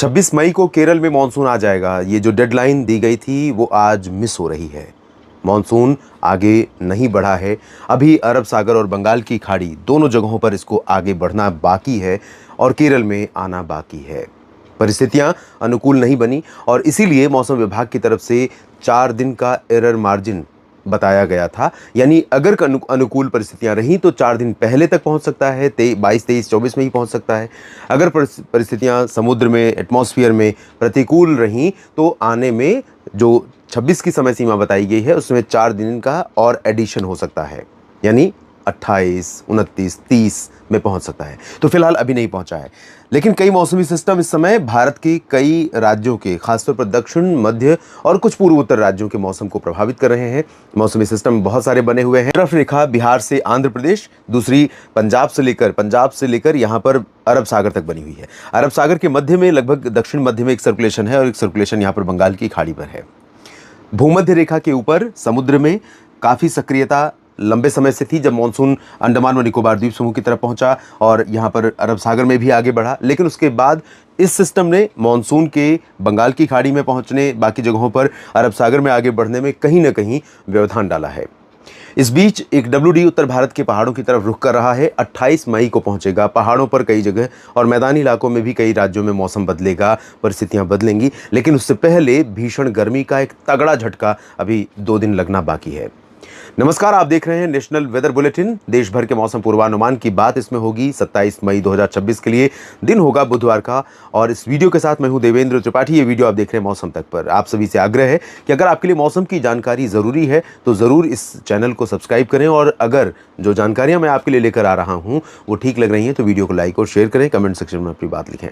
26 मई को केरल में मॉनसून आ जाएगा। ये जो डेडलाइन दी गई थी वो आज मिस हो रही है। मॉनसून आगे नहीं बढ़ा है। अभी अरब सागर और बंगाल की खाड़ी दोनों जगहों पर इसको आगे बढ़ना बाकी है और केरल में आना बाकी है। परिस्थितियां अनुकूल नहीं बनी और इसीलिए मौसम विभाग की तरफ से 4 दिन का एरर मार्जिन बताया गया था। यानी अगर अनुकूल परिस्थितियां रहीं तो 4 दिन पहले तक पहुंच सकता है, 22, 23, 24 में ही पहुंच सकता है। अगर परिस्थितियां समुद्र में, एटमॉस्फेयर में प्रतिकूल रहीं तो आने में जो 26 की समय सीमा बताई गई है उसमें 4 दिन का और एडिशन हो सकता है, यानी 28, 29, 30 में पहुंच सकता है। तो फिलहाल अभी नहीं पहुंचा है, लेकिन कई मौसमी सिस्टम इस समय भारत के कई राज्यों के, खासतौर पर दक्षिण, मध्य और कुछ पूर्वोत्तर राज्यों के मौसम को प्रभावित कर रहे हैं। मौसमी सिस्टम बहुत सारे बने हुए हैं। तरफ रेखा बिहार से आंध्र प्रदेश, दूसरी पंजाब से लेकर यहाँ पर अरब सागर तक बनी हुई है। अरब सागर के मध्य में, लगभग दक्षिण मध्य में एक सर्कुलेशन है और एक सर्कुलेशन यहाँ पर बंगाल की खाड़ी पर है। भूमध्य रेखा के ऊपर समुद्र में काफ़ी सक्रियता लंबे समय से थी, जब मॉनसून अंडमान व निकोबार द्वीप समूह की तरफ पहुंचा और यहां पर अरब सागर में भी आगे बढ़ा। लेकिन उसके बाद इस सिस्टम ने मॉनसून के बंगाल की खाड़ी में पहुंचने, बाकी जगहों पर अरब सागर में आगे बढ़ने में कहीं ना कहीं व्यवधान डाला है। इस बीच एक WD उत्तर भारत के पहाड़ों की तरफ रुख कर रहा है। 28 मई को पहुंचेगा। पहाड़ों पर कई जगह और मैदानी इलाकों में भी कई राज्यों में मौसम बदलेगा, परिस्थितियां बदलेंगी। लेकिन उससे पहले भीषण गर्मी का एक तगड़ा झटका अभी 2 दिन लगना बाकी है। नमस्कार, आप देख रहे हैं नेशनल वेदर बुलेटिन। देश भर के मौसम पूर्वानुमान की बात इसमें होगी। 27 मई 2026 के लिए दिन होगा बुधवार का और इस वीडियो के साथ मैं हूं देवेंद्र त्रिपाठी। ये वीडियो आप देख रहे हैं मौसम तक पर। आप सभी से आग्रह है कि अगर आपके लिए मौसम की जानकारी ज़रूरी है तो ज़रूर इस चैनल को सब्सक्राइब करें और अगर जो जानकारियाँ मैं आपके लिए लेकर आ रहा हूँ वो ठीक लग रही हैं तो वीडियो को लाइक और शेयर करें, कमेंट सेक्शन में अपनी बात लिखें।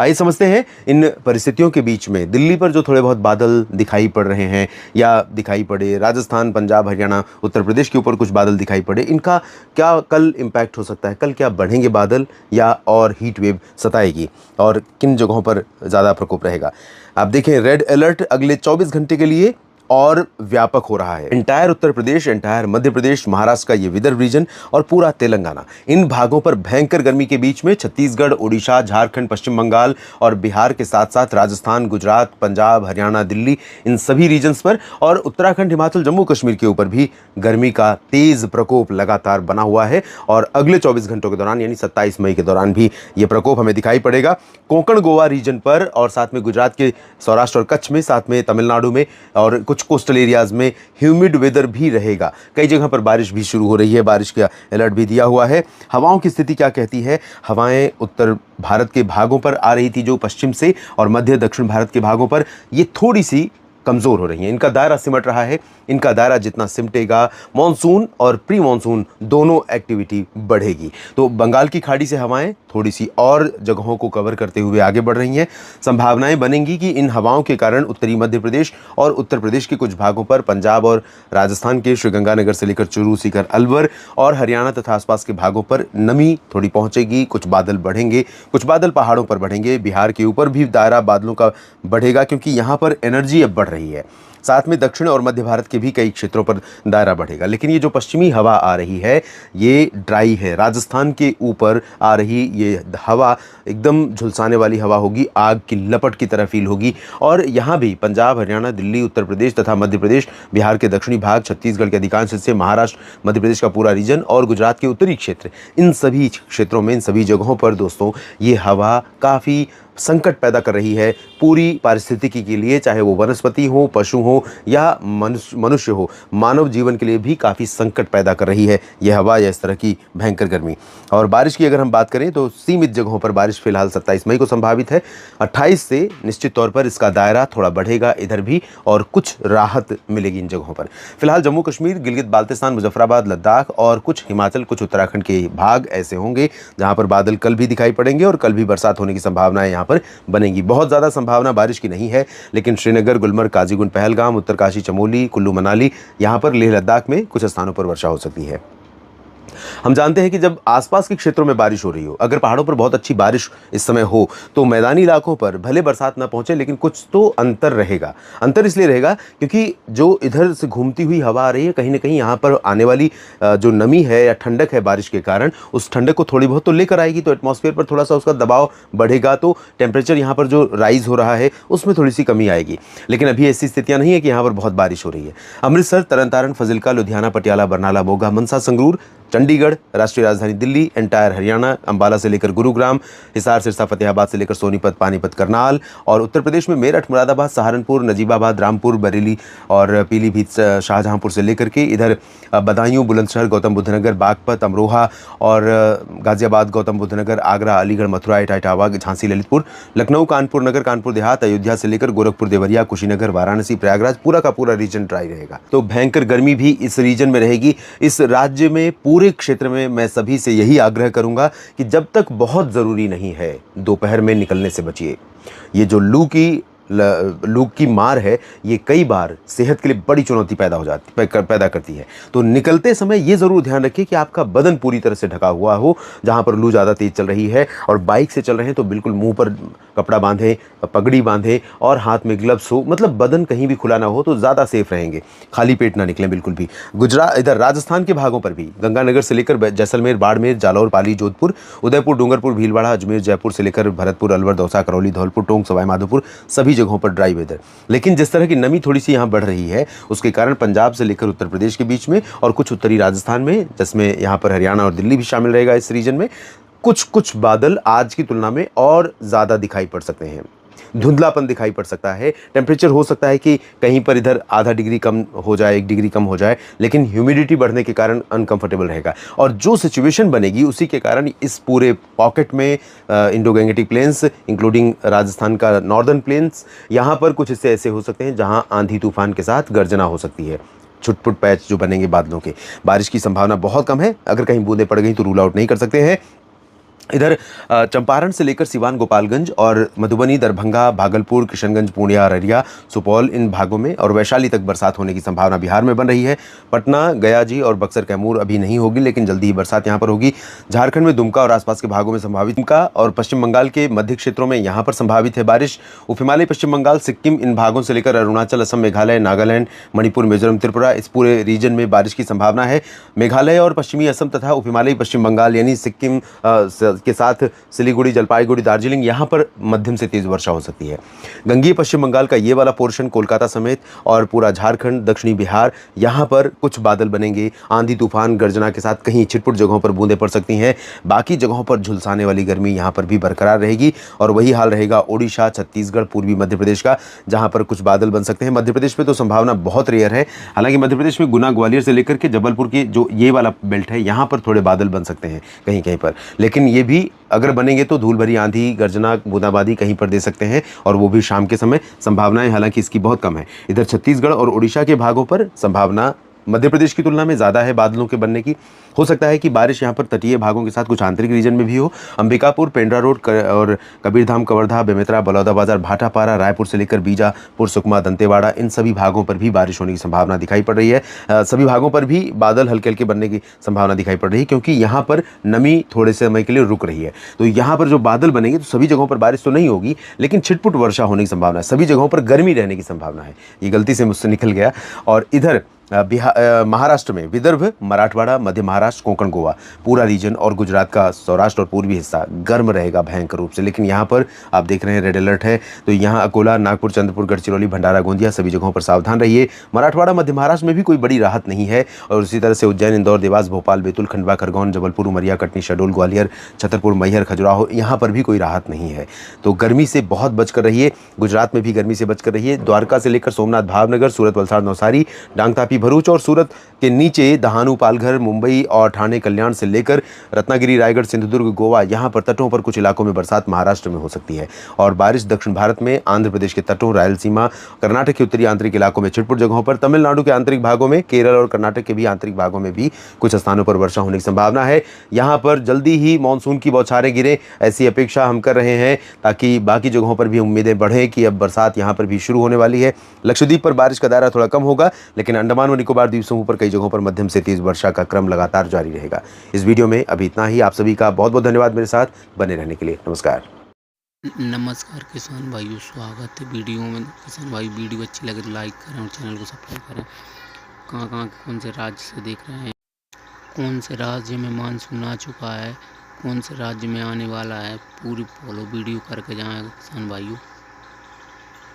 आइए समझते हैं इन परिस्थितियों के बीच में दिल्ली पर जो थोड़े बहुत बादल दिखाई पड़ रहे हैं या दिखाई पड़े, राजस्थान, पंजाब, हरियाणा, उत्तर प्रदेश के ऊपर कुछ बादल दिखाई पड़े, इनका क्या कल इम्पैक्ट हो सकता है? कल क्या बढ़ेंगे बादल या और हीट वेव सताएगी और किन जगहों पर ज़्यादा प्रकोप रहेगा? आप देखें, रेड अलर्ट अगले 24 घंटे के लिए और व्यापक हो रहा है। एंटायर उत्तर प्रदेश, एंटायर मध्य प्रदेश, महाराष्ट्र का ये विदर्भ रीजन और पूरा तेलंगाना, इन भागों पर भयंकर गर्मी के बीच में छत्तीसगढ़, ओडिशा, झारखंड, पश्चिम बंगाल और बिहार के साथ साथ राजस्थान, गुजरात, पंजाब, हरियाणा, दिल्ली, इन सभी रीजन्स पर और उत्तराखंड, हिमाचल, जम्मू कश्मीर के ऊपर भी गर्मी का तेज प्रकोप लगातार बना हुआ है और अगले 24 घंटों के दौरान यानी 27 मई के दौरान भी ये प्रकोप हमें दिखाई पड़ेगा। कोंकण, गोवा रीजन पर और साथ में गुजरात के सौराष्ट्र और कच्छ में, साथ में तमिलनाडु में और कुछ कोस्टल एरियाज में ह्यूमिड वेदर भी रहेगा। कई जगह पर बारिश भी शुरू हो रही है, बारिश का अलर्ट भी दिया हुआ है। हवाओं की स्थिति क्या कहती है? हवाएं उत्तर भारत के भागों पर आ रही थी जो पश्चिम से, और मध्य दक्षिण भारत के भागों पर ये थोड़ी सी कमज़ोर हो रही हैं। इनका दायरा सिमट रहा है। इनका दायरा जितना सिमटेगा, मॉनसून और प्री मॉनसून दोनों एक्टिविटी बढ़ेगी। तो बंगाल की खाड़ी से हवाएं थोड़ी सी और जगहों को कवर करते हुए आगे बढ़ रही हैं। संभावनाएं बनेंगी कि इन हवाओं के कारण उत्तरी मध्य प्रदेश और उत्तर प्रदेश के कुछ भागों पर, पंजाब और राजस्थान के श्रीगंगानगर से लेकर चूरू, सीकर, अलवर और हरियाणा तथा आसपास के भागों पर नमी थोड़ी पहुंचेगी। कुछ बादल बढ़ेंगे, कुछ बादल पहाड़ों पर बढ़ेंगे। बिहार के ऊपर भी दायरा बादलों का बढ़ेगा क्योंकि यहाँ पर एनर्जी अब बढ़ रही है। साथ में दक्षिण और मध्य भारत के भी कई क्षेत्रों पर दायरा बढ़ेगा। लेकिन ये जो पश्चिमी हवा आ रही है ये ड्राई है। राजस्थान के ऊपर आ रही ये हवा एकदम झुलसाने वाली हवा होगी, आग की लपट की तरह फील होगी। और यहाँ भी पंजाब, हरियाणा, दिल्ली, उत्तर प्रदेश तथा मध्य प्रदेश, बिहार के दक्षिणी भाग, छत्तीसगढ़ के अधिकांश हिस्से, महाराष्ट्र, मध्य प्रदेश का पूरा रीजन और गुजरात के उत्तरी क्षेत्र, इन सभी क्षेत्रों में, इन सभी जगहों पर दोस्तों ये हवा काफ़ी संकट पैदा कर रही है पूरी पारिस्थितिकी के लिए, चाहे वो वनस्पति हो, पशु हो या मनुष्य हो। मानव जीवन के लिए भी काफ़ी संकट पैदा कर रही है यह हवा या इस तरह की भयंकर गर्मी। और बारिश की अगर हम बात करें तो सीमित जगहों पर बारिश फिलहाल 27 मई को संभावित है। 28 से निश्चित तौर पर इसका दायरा थोड़ा बढ़ेगा इधर भी और कुछ राहत मिलेगी इन जगहों पर। फिलहाल जम्मू कश्मीर, गिलगित बाल्तिस्तान, मुजफ्फराबाद, लद्दाख और कुछ हिमाचल, कुछ उत्तराखंड के भाग ऐसे होंगे जहाँ पर बादल कल भी दिखाई पड़ेंगे और कल भी बरसात होने की संभावना है पर बनेगी। बहुत ज़्यादा संभावना बारिश की नहीं है, लेकिन श्रीनगर, गुलमर्ग, काजीगुंड, पहलगाम, उत्तरकाशी, चमोली, कुल्लू, मनाली, यहाँ पर लेह लद्दाख में कुछ स्थानों पर वर्षा हो सकती है। हम जानते हैं कि जब आसपास के क्षेत्रों में बारिश हो रही हो, अगर पहाड़ों पर बहुत अच्छी बारिश इस समय हो, तो मैदानी इलाकों पर भले बरसात ना पहुंचे, लेकिन कुछ तो अंतर रहेगा। अंतर इसलिए रहेगा क्योंकि जो इधर से घूमती हुई हवा आ रही है, कहीं ना कहीं यहाँ पर आने वाली जो नमी है या ठंडक है बारिश के कारण, उस ठंडक को थोड़ी बहुत तो लेकर आएगी, तो एटमॉस्फेयर पर थोड़ा सा उसका दबाव बढ़ेगा, तो टेम्परेचर यहाँ पर जो राइज हो रहा है उसमें थोड़ी सी कमी आएगी। लेकिन अभी ऐसी स्थितियां नहीं है कि यहाँ पर बहुत बारिश हो रही है। अमृतसर, तरन तारण, फजिल्का, लुधियाना, पटियाला, बरनाला, मोगा, मनसा, संगरूर, चंडीगढ़, राष्ट्रीय राजधानी दिल्ली, एंटायर हरियाणा, अंबाला से लेकर गुरुग्राम, हिसार, सिरसा, फतेहाबाद से लेकर सोनीपत, पानीपत, करनाल, और उत्तर प्रदेश में मेरठ, मुरादाबाद, सहारनपुर, नजीबाबाद, रामपुर, बरेली और पीलीभीत, शाहजहांपुर से लेकर के इधर बदायूं, बुलंदशहर, गौतम बुद्ध नगर, बागपत, अमरोहा और गाजियाबाद, गौतम बुद्ध नगर, आगरा, अलीगढ़, मथुरा, इटावा, झांसी, ललितपुर, लखनऊ, कानपुर नगर, कानपुर देहात, अयोध्या से लेकर गोरखपुर, देवरिया, कुशीनगर, वाराणसी, प्रयागराज, पूरा का पूरा रीजन ड्राई रहेगा। तो भयंकर गर्मी भी इस रीजन में रहेगी। इस राज्य में पूरे क्षेत्र में मैं सभी से यही आग्रह करूंगा कि जब तक बहुत जरूरी नहीं है, दोपहर में निकलने से बचिए। ये जो लू की मार है, ये कई बार सेहत के लिए बड़ी चुनौती पैदा करती है। तो निकलते समय ये जरूर ध्यान रखिए कि आपका बदन पूरी तरह से ढका हुआ हो। जहां पर लू ज़्यादा तेज चल रही है और बाइक से चल रहे हैं तो बिल्कुल मुंह पर कपड़ा बांधें, पगड़ी बांधें और हाथ में ग्लव्स हो, मतलब बदन कहीं भी खुला ना हो, तो ज़्यादा सेफ रहेंगे। खाली पेट ना निकलें बिल्कुल भी। इधर राजस्थान के भागों पर भी गंगानगर से लेकर जैसलमेर, बाड़मेर, जालौर, पाली, जोधपुर, उदयपुर, डूंगरपुर, भीलवाड़ा, अजमेर, जयपुर से लेकर भरतपुर, अलवर, दौसा, करौली, धौलपुर, टोंक, सवाई माधोपुर, सभी जगहों पर ड्राई वेदर। लेकिन जिस तरह की नमी थोड़ी सी यहाँ बढ़ रही है, उसके कारण पंजाब से लेकर उत्तर प्रदेश के बीच में और कुछ उत्तरी राजस्थान में, जिसमें यहाँ पर हरियाणा और दिल्ली भी शामिल रहेगा इस रीजन में, कुछ बादल आज की तुलना में और ज़्यादा दिखाई पड़ सकते हैं। धुंधलापन दिखाई पड़ सकता है। टेम्परेचर हो सकता है कि कहीं पर इधर आधा डिग्री कम हो जाए, 1 डिग्री कम हो जाए, लेकिन ह्यूमिडिटी बढ़ने के कारण अनकंफर्टेबल रहेगा। और जो सिचुएशन बनेगी उसी के कारण इस पूरे पॉकेट में Indo Gangetic plains including Rajasthan का नॉर्दर्न प्लेन्स, यहाँ पर कुछ हिस्से ऐसे हो सकते हैं जहाँ आंधी तूफान के साथ गर्जना हो सकती है। छुटपुट पैच जो बनेंगे बादलों के, बारिश की संभावना बहुत कम है। अगर कहीं बूंदें पड़ गई तो रूल आउट नहीं कर सकते हैं। इधर चंपारण से लेकर सिवान, गोपालगंज और मधुबनी, दरभंगा, भागलपुर, किशनगंज, पूर्णिया, अररिया, सुपौल, इन भागों में और वैशाली तक बरसात होने की संभावना बिहार में बन रही है। पटना, गया जी और बक्सर, कैमूर अभी नहीं होगी, लेकिन जल्दी ही बरसात यहाँ पर होगी। झारखंड में दुमका और आसपास के भागों में संभावित, दुमका और पश्चिम बंगाल के मध्य क्षेत्रों में यहाँ पर संभावित है बारिश। उप हिमालय, पश्चिम बंगाल, सिक्किम, इन भागों से लेकर अरुणाचल, असम, मेघालय, नागालैंड, मणिपुर, मिजोरम, त्रिपुरा, इस पूरे रीजन में बारिश की संभावना है। मेघालय और पश्चिमी असम तथा उप हिमालय पश्चिम बंगाल यानी सिक्किम के साथ सिलीगुड़ी, जलपाईगुड़ी, दार्जिलिंग, यहाँ पर मध्यम से तेज वर्षा हो सकती है। गंगीय पश्चिम बंगाल का ये वाला पोर्शन कोलकाता समेत और पूरा झारखंड, दक्षिणी बिहार, यहाँ पर कुछ बादल बनेंगे। आंधी तूफान गर्जना के साथ कहीं छिटपुट जगहों पर बूंदें पड़ सकती हैं। बाकी जगहों पर झुलसाने वाली गर्मी यहाँ पर भी बरकरार रहेगी। और वही हाल रहेगा ओडिशा, छत्तीसगढ़, पूर्वी मध्य प्रदेश का, जहाँ पर कुछ बादल बन सकते हैं। मध्य प्रदेश में तो संभावना बहुत रेयर है। हालांकि मध्य प्रदेश में गुना, ग्वालियर से लेकर के जबलपुर की जो ये वाला बेल्ट है, यहाँ पर थोड़े बादल बन सकते हैं कहीं कहीं पर, लेकिन ये भी अगर बनेंगे तो धूल भरी आंधी, गर्जना, बूंदाबांदी कहीं पर दे सकते हैं, और वो भी शाम के समय। संभावनाएं हालांकि इसकी बहुत कम है। इधर छत्तीसगढ़ और उड़ीसा के भागों पर संभावना मध्य प्रदेश की तुलना में ज़्यादा है बादलों के बनने की। हो सकता है कि बारिश यहाँ पर तटीय भागों के साथ कुछ आंतरिक रीजन में भी हो। अंबिकापुर, पेंड्रा रोड और कबीरधाम, कवर्धा, बेमेतरा, बलौदाबाजार, भाटापारा, रायपुर से लेकर बीजापुर, सुकमा, दंतेवाड़ा, इन सभी भागों पर भी बारिश होने की संभावना दिखाई पड़ रही है। सभी भागों पर भी बादल हल्के हल्के बनने की संभावना दिखाई पड़ रही है, क्योंकि यहाँ पर नमी थोड़े समय के लिए रुक रही है। तो यहाँ पर जो बादल बनेंगे तो सभी जगहों पर बारिश तो नहीं होगी, लेकिन छिटपुट वर्षा होने की संभावना है। सभी जगहों पर गर्मी रहने की संभावना है। ये गलती से मुझसे निकल गया। और इधर महाराष्ट्र में विदर्भ, मराठवाड़ा, मध्य महाराष्ट्र, कोंकण, गोवा, पूरा रीजन और गुजरात का सौराष्ट्र और पूर्वी हिस्सा गर्म रहेगा भयंकर रूप से। लेकिन यहाँ पर आप देख रहे हैं रेड अलर्ट है, तो यहाँ अकोला, नागपुर, चंद्रपुर, गढ़चिरौली, भंडारा, गोंदिया, सभी जगहों पर सावधान रहिए। मराठवाड़ा, मध्य महाराष्ट्र में भी कोई बड़ी राहत नहीं है। और उसी तरह से उज्जैन, इंदौर, देवास, भोपाल, बैतूल, खंडवा, खरगोन, जबलपुर, उमरिया, कटनी, शहडोल, ग्वालियर, छतरपुर, मैहर, खजुराहो, यहाँ पर भी कोई राहत नहीं है। तो गर्मी से बहुत बचकर रहिए। गुजरात में भी गर्मी से बचकर रहिए। द्वारका से लेकर सोमनाथ, भावनगर, सूरत, वलसाड़, नवसारी, डांग, तापी, भरूच और सूरत के नीचे दहानू, पालघर, मुंबई और ठाणे, कल्याण से लेकर रत्नागिरी, रायगढ़, सिंधुदुर्ग, गोवा, यहाँ पर तटों पर कुछ इलाकों में बरसात महाराष्ट्र में हो सकती है। और बारिश दक्षिण भारत में आंध्र प्रदेश के तटों, रायलसीमा, कर्नाटक के उत्तरी आंतरिक इलाकों में छिटपुट जगहों पर, तमिलनाडु के आंतरिक भागों में, केरल और कर्नाटक के भी आंतरिक भागों में भी कुछ स्थानों पर वर्षा होने की संभावना है। यहाँ पर जल्दी ही मानसून की बौछारें गिरे, ऐसी अपेक्षा हम कर रहे हैं, ताकि बाकी जगहों पर भी उम्मीदें बढ़ें कि अब बरसात यहाँ पर भी शुरू होने वाली है। लक्षद्वीप पर बारिश का दायरा थोड़ा कम होगा, लेकिन अंडमान अंडमान व निकोबार द्वीप समूह पर कई जगहों पर मध्यम से तेज वर्षा का क्रम लगातार जारी रहेगा। इस वीडियो में अभी इतना ही। आप सभी का बहुत बहुत धन्यवाद मेरे साथ बने रहने के लिए। नमस्कार। नमस्कार किसान भाइयों, स्वागत है वीडियो में। किसान भाई वीडियो अच्छी लगे तो लाइक करें और चैनल को सब्सक्राइब करें। कहाँ कौन से राज्य से देख रहे हैं, कौन से राज्य में मानसून आ चुका है, कौन से राज्य में आने वाला है, पूरी फॉलो वीडियो करके जाएं किसान भाइयों।